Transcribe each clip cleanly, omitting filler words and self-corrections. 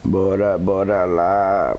Bora lá.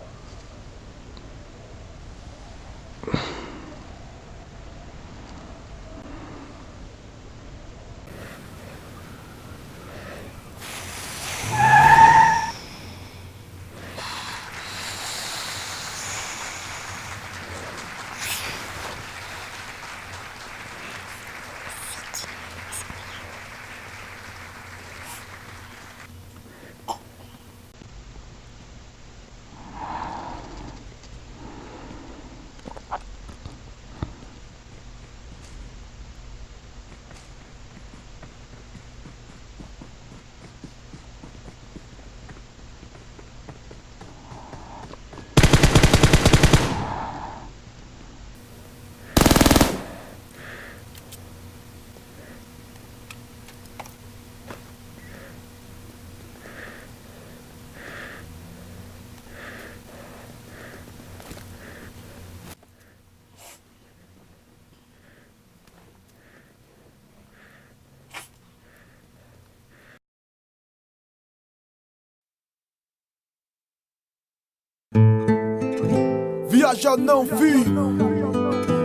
Viaja não, vi.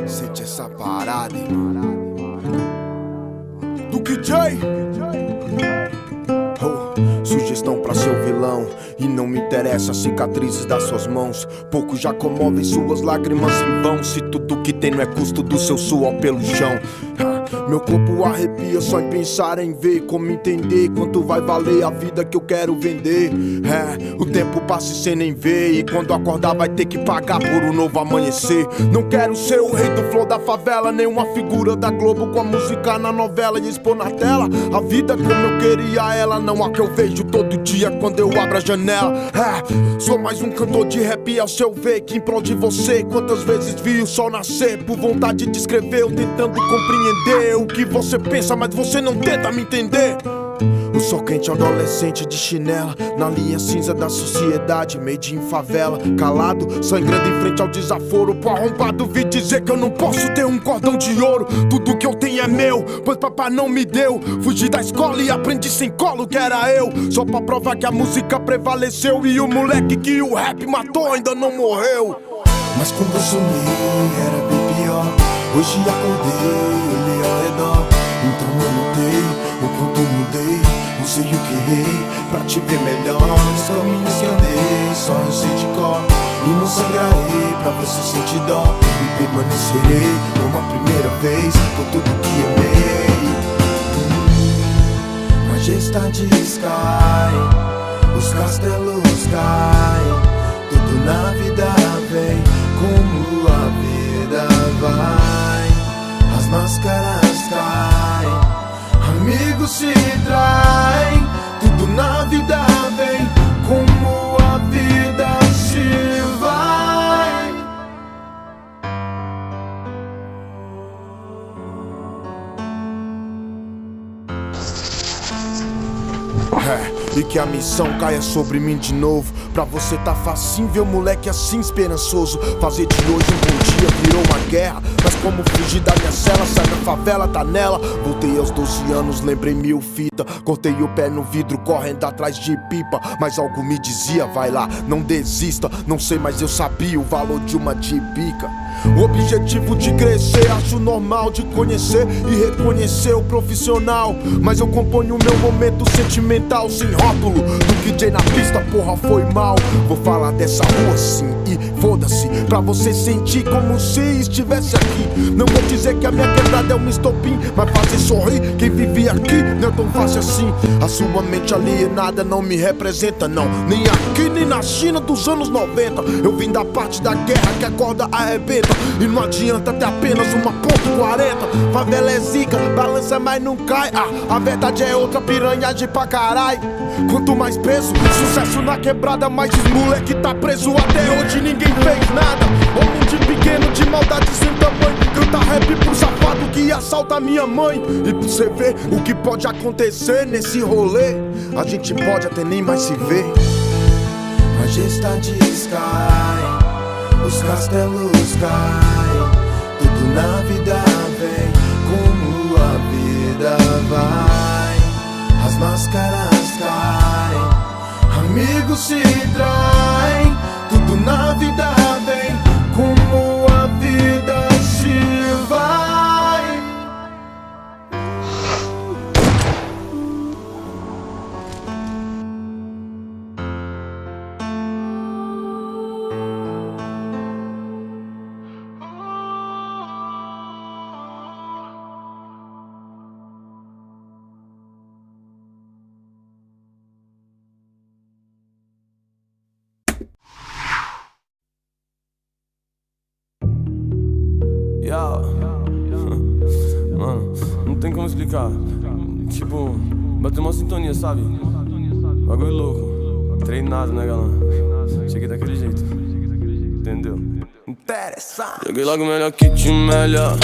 Sente essa parada, do KJ. Sugestão pra seu vilão. E não me interessa as cicatrizes das suas mãos. Poucos já comovem suas lágrimas em vão. Se tudo que tem não é custo do seu suor pelo chão. Meu corpo arrepia só em pensar em ver. Como entender quanto vai valer a vida que eu quero vender. O tempo passa sem nem ver. E quando acordar vai ter que pagar por um novo amanhecer. Não quero ser o rei do flow da favela, nem uma figura da Globo com a música na novela e expor na tela a vida como eu queria ela, não a que eu vejo todo dia quando eu abro a janela. Sou mais um cantor de rap ao seu ver, que em prol de você quantas vezes vi o sol nascer. Por vontade de escrever, eu tentando compreender o que você pensa, mas você não tenta me entender. O sol quente adolescente de chinela, na linha cinza da sociedade, made em favela. Calado, sangrando em frente ao desaforo. Pro arrombado vi dizer que eu não posso ter um cordão de ouro. Tudo que eu tenho é meu, pois papai não me deu. Fugi da escola e aprendi sem colo que era eu. Só pra provar que a música prevaleceu. E o moleque que o rap matou ainda não morreu. Mas quando eu sonhei era bem pior. Hoje acordei, olhei ao redor. Então eu notei o quanto mudei. Usei o que errei pra te ver melhor. Os caminhos que andei, só eu sei de cor. E não sangrarei pra você sentir dó. E permanecerei como a primeira vez por tudo que amei. Majestades caem, os castelos caem. Tudo na vida vem como a vida vai. As máscaras caem, amigos se traem. Tudo na vida vem como a vida se vai. E que a missão caia sobre mim de novo. Pra você tá facinho ver o moleque assim esperançoso. Fazer de hoje um bom dia virou uma guerra. Mas como fugir da minha cela, sai da favela, tá nela. Voltei aos 12 anos, lembrei mil fitas. Cortei o pé no vidro, correndo atrás de pipa. Mas algo me dizia, vai lá, não desista. Não sei, mas eu sabia o valor de uma tibica. O objetivo de crescer, acho normal de conhecer e reconhecer o profissional. Mas eu componho o meu momento sentimental sem rótulo. Do KJ na pista, porra, foi mal. Vou falar dessa rua sim e foda-se, pra você sentir como se estivesse aqui. Não vou dizer que a minha quebrada é um estopim, mas fazer sorrir quem vive aqui não é tão fácil assim. A sua mente alienada não me representa não. Nem aqui nem na China dos anos 90. Eu vim da parte da guerra que a corda arrebenta. E não adianta ter apenas uma ponto 40. Favela é zica, balança mas não cai. A verdade é outra, piranhagem pra carai. Quanto mais peso, sucesso na quebrada, mais os moleque tá preso. Até hoje ninguém fez nada. Homem de pequeno, de maldade sem tamanho. Canta rap pro safado que assalta minha mãe. E pra você ver o que pode acontecer nesse rolê, a gente pode até nem mais se ver. Majestades caem, os castelos caem. Tudo na vida vem como a vida vai. As máscaras caem, amigos se trai. Tudo na vida vem como a vida se vai. Mano, não tem como explicar. Tipo, bateu uma sintonia, sabe? Bagulho louco. Treinado, né, galã? Cheguei daquele jeito. Entendeu? Interessante. Joguei logo melhor que te melhor.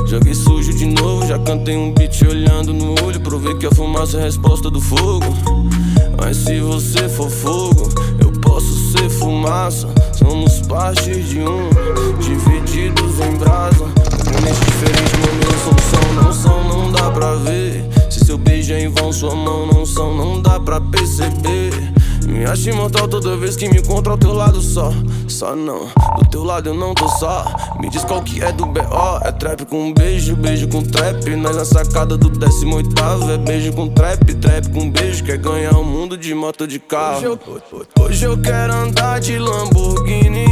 Joguei sujo de novo. Já cantei um beat olhando no olho. Provei que a fumaça é a resposta do fogo. Mas se você for fogo, eu posso ser fumaça. Somos parte de um, divididos em brasa. Componentes diferentes, mas minha solução não dá pra ver. Se seu beijo é em vão, sua mão não dá pra perceber. Me acho imortal toda vez que me encontro ao teu lado só não, do teu lado eu não tô só. Me diz qual que é do B.O. É trap com beijo, beijo com trap. Nós na sacada do 18º. É beijo com trap, trap com beijo. Quer ganhar o mundo de moto de carro. Hoje eu quero andar de Lamborghini.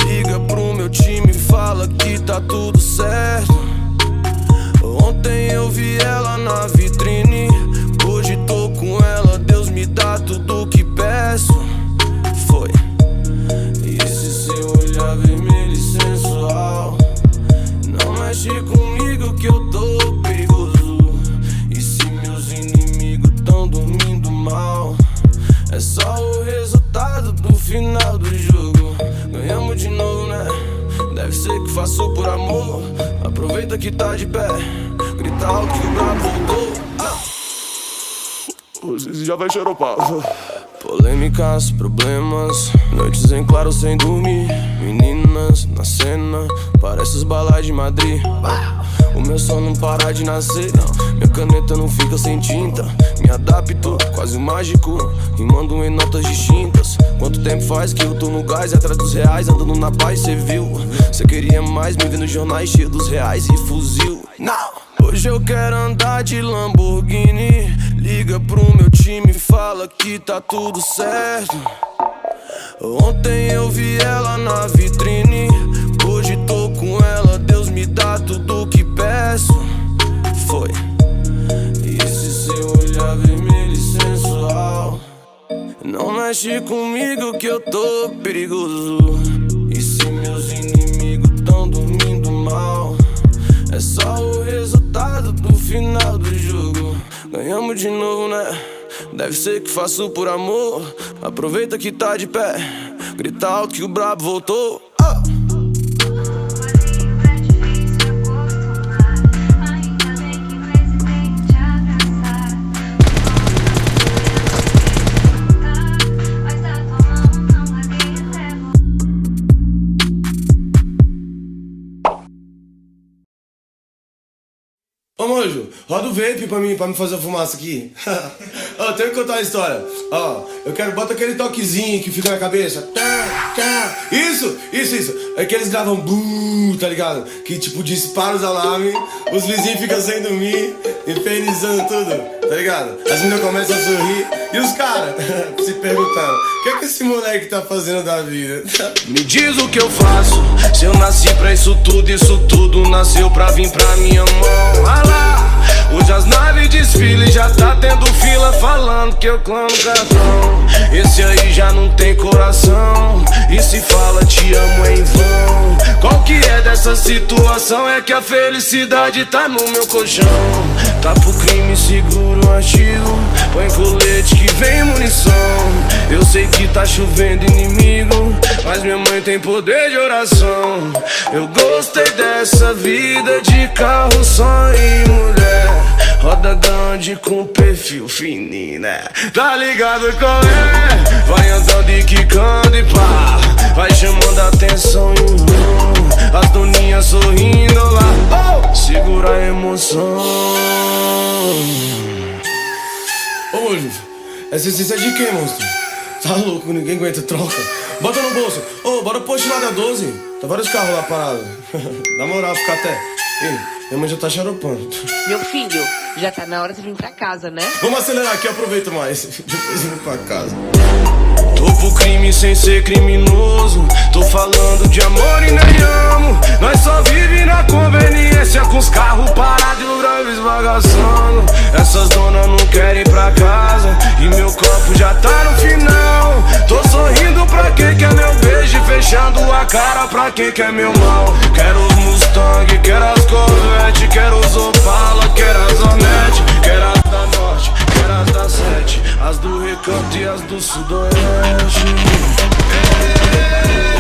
Liga pro meu time, fala que tá tudo certo. Ontem eu vi ela na vitrine, hoje tô com ela. Deus me dá tudo que peço. Foi. E esse seu olhar vermelho e sensual não mexe comigo que eu tô perigoso. E se meus inimigos tão dormindo mal, é só o resultado do final do jogo. Ganhamos de novo, né? Deve ser que faço por amor. Aproveita que tá de pé, grita alto que o brabo voltou. Você já vai xeropar. Polêmicas, problemas, noites em claro sem dormir. Meninas na cena, parece os balais de Madrid. O meu som não para de nascer, minha caneta não fica sem tinta. Me adapto, quase mágico, rimando em notas distintas. Quanto tempo faz que eu tô no gás, atrás dos reais, andando na paz, cê viu? Cê queria mais, me vê nos jornais cheio dos reais e fuzil. Não! Hoje eu quero andar de Lamborghini. Liga pro meu time, fala que tá tudo certo. Ontem eu vi ela na vitrine, hoje tô com ela. Deus me dá tudo que peço. Foi. E esse seu olhar vermelho e sensual não mexe comigo que eu tô perigoso. E se meus inimigos tão dormindo mal, é só o resultado do final do jogo. Ganhamos de novo, né? Deve ser que faço por amor. Aproveita que tá de pé, grita alto que o brabo voltou. Ô Monjo, roda o vape pra mim fazer a fumaça aqui. Ó, tenho que contar uma história. Ó, eu quero, bota aquele toquezinho que fica na cabeça. Tá, tá. Isso. É que eles gravam tá ligado? Que tipo dispara os alarmes, os vizinhos ficam sem dormir, infernizando tudo, tá ligado? As meninas começam a sorrir e os caras se perguntando: o que é que esse moleque tá fazendo da vida? Me diz o que eu faço, se eu nasci pra isso tudo nasceu pra vir pra minha mão. Vai lá, hoje as naves desfilam, já tá tendo fila falando que eu clamo cartão. Esse aí já não tem coração, e se fala te amo é em vão. Qual que é dessa situação? É que a felicidade tá no meu colchão. Tá pro crime, seguro artigo, põe colete que vem munição. Eu sei que tá chovendo inimigo, mas minha mãe tem poder de oração. Eu gostei dessa vida de carro, só e mulher, roda grande com perfil fininho, né? Tá ligado qual é? Vai andando e quicando e pá, vai chamando a atenção e as doninhas sorrindo lá. Oh, segura a emoção. Ô Monjo, essa essência é de quem, monstro? Tá louco, ninguém aguenta, troca. Bota no bolso. Ô, bora post lá da 12. Tá vários carros lá parados. Na moral, ficar até. Ei, minha mãe já tá xaropando. Meu filho, já tá na hora de vir pra casa, né? Vamos acelerar aqui, aproveita mais. Depois eu vou pra casa. Tô pro crime sem ser criminoso. Tô falando de amor e nem amo. Nós só vive na conveniência, com os carros parados e o grave esbagaçando. Essas donas não querem ir pra casa e meu copo já tá no final. Tô sorrindo pra quem quer meu beijo e fechando a cara pra quem quer meu mal. Quero os Mustang, quero as Corvette, quero os Opala, quero as Onete, quero as da Norte, quero as da Sete, as do Recanto e as do Sudoeste.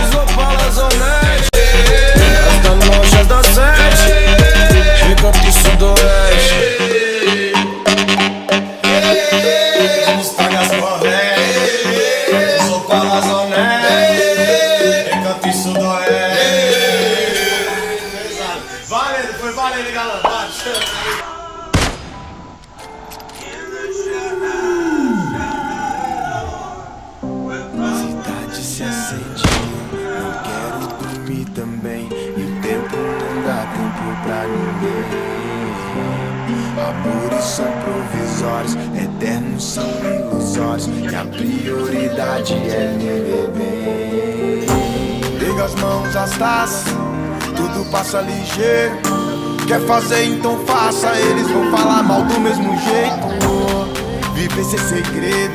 Os Opala, as Onete, as da Norte, as da Sete, Recanto e Sudoeste. Os Mustang, as Corvette, os Opala, as Onete, Recanto e Sudoeste. Valeu, foi valendo, galera. Cidade se acendia, eu quero dormir também. E o tempo não dá tempo pra ninguém. Amores são provisórios, eternos são ilusórios. E a prioridade é viver bem. Liga as mãos, as taças, tudo passa ligeiro. Quer fazer, então faça, eles vão falar mal do mesmo jeito. Viver sem segredo,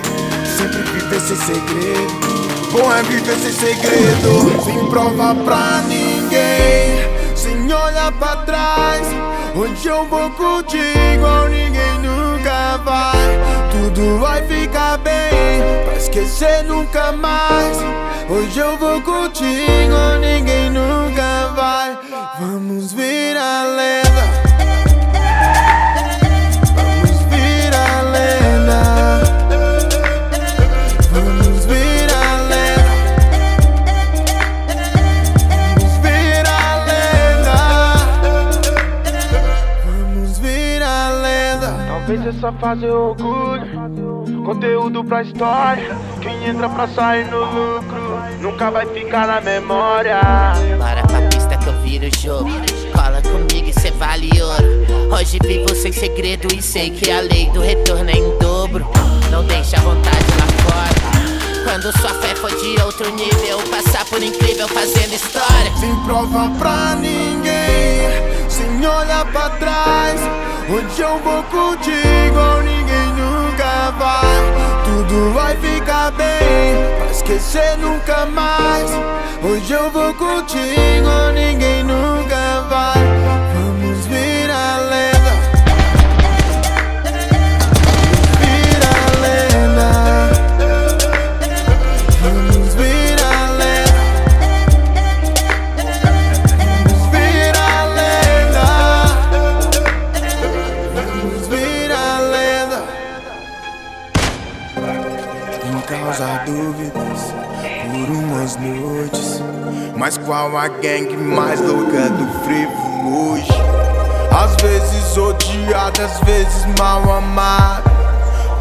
sempre viver sem segredo. Bom é viver sem segredo, sem prova pra ninguém, sem olhar pra trás. Onde eu vou curtir igual ninguém nunca vai. Tudo vai ficar bem, pra esquecer nunca mais. Hoje eu vou curtir igual ninguém nunca vai. Vamos virar lenda, vamos virar lenda, vamos virar lenda, vamos virar lenda, vamos virar lenda. Talvez essa fase é orgulho, conteúdo pra história. Quem entra pra sair no lucro nunca vai ficar na memória. Bora pra pista que eu viro o jogo. Cola comigo e cê vale ouro. Hoje vivo sem segredo e sei que a lei do retorno é em dobro. Não deixa a vontade lá fora. Quando sua fé for de outro nível, passar por incrível fazendo história. Sem prova pra ninguém, sem olhar pra trás. Onde eu vou curtir igual ninguém nunca vai. Tudo vai ficar bem, pra esquecer nunca mais. Hoje eu vou curtir igual ninguém nunca vai. Vamos virar lenda, virar lenda, vamos virar lenda, vamos virar lenda, vamos virar lenda. Em causar dúvidas por umas noites, mas qual a gangue mais louca do frevo hoje? Às vezes odiado, às vezes mal amado.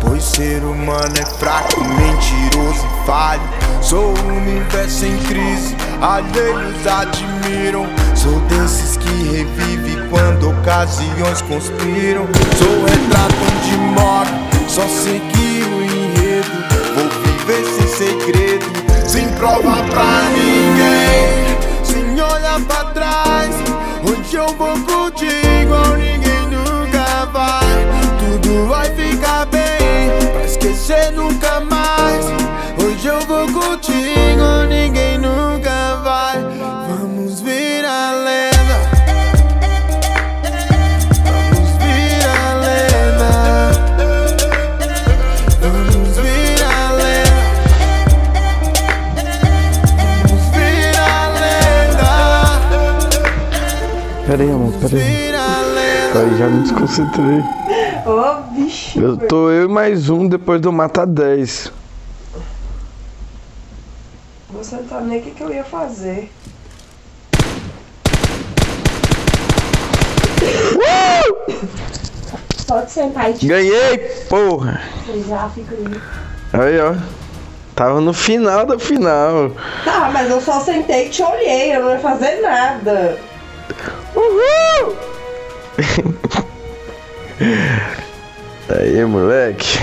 Pois ser humano é fraco, mentiroso e falho. Sou o universo em crise, alheios admiram. Sou desses que revive quando ocasiões conspiram. Sou retrato onde moro, só seguir o enredo. Vou viver sem segredo, sem prova pra ninguém, sem olhar pra trás. Onde eu vou curtir igual ninguém nunca vai. Tudo vai ficar bem, pra esquecer nunca mais. Hoje eu vou curtir igual ninguém nunca vai. Vamos virar lenda, vamos virar lenda, vamos virar lenda, vamos virar lenda. Pera aí, amor, pera aí. Aí já me desconcentrei. Ô, bicho. Eu e mais um depois do Mata 10. Você não sabe nem o que eu ia fazer. Pode sentar e te... Ganhei, porra! Já fica aí. Aí, ó. Tava no final da final. Tá, mas eu só sentei e te olhei, eu não ia fazer nada. Uhul! Aí, moleque.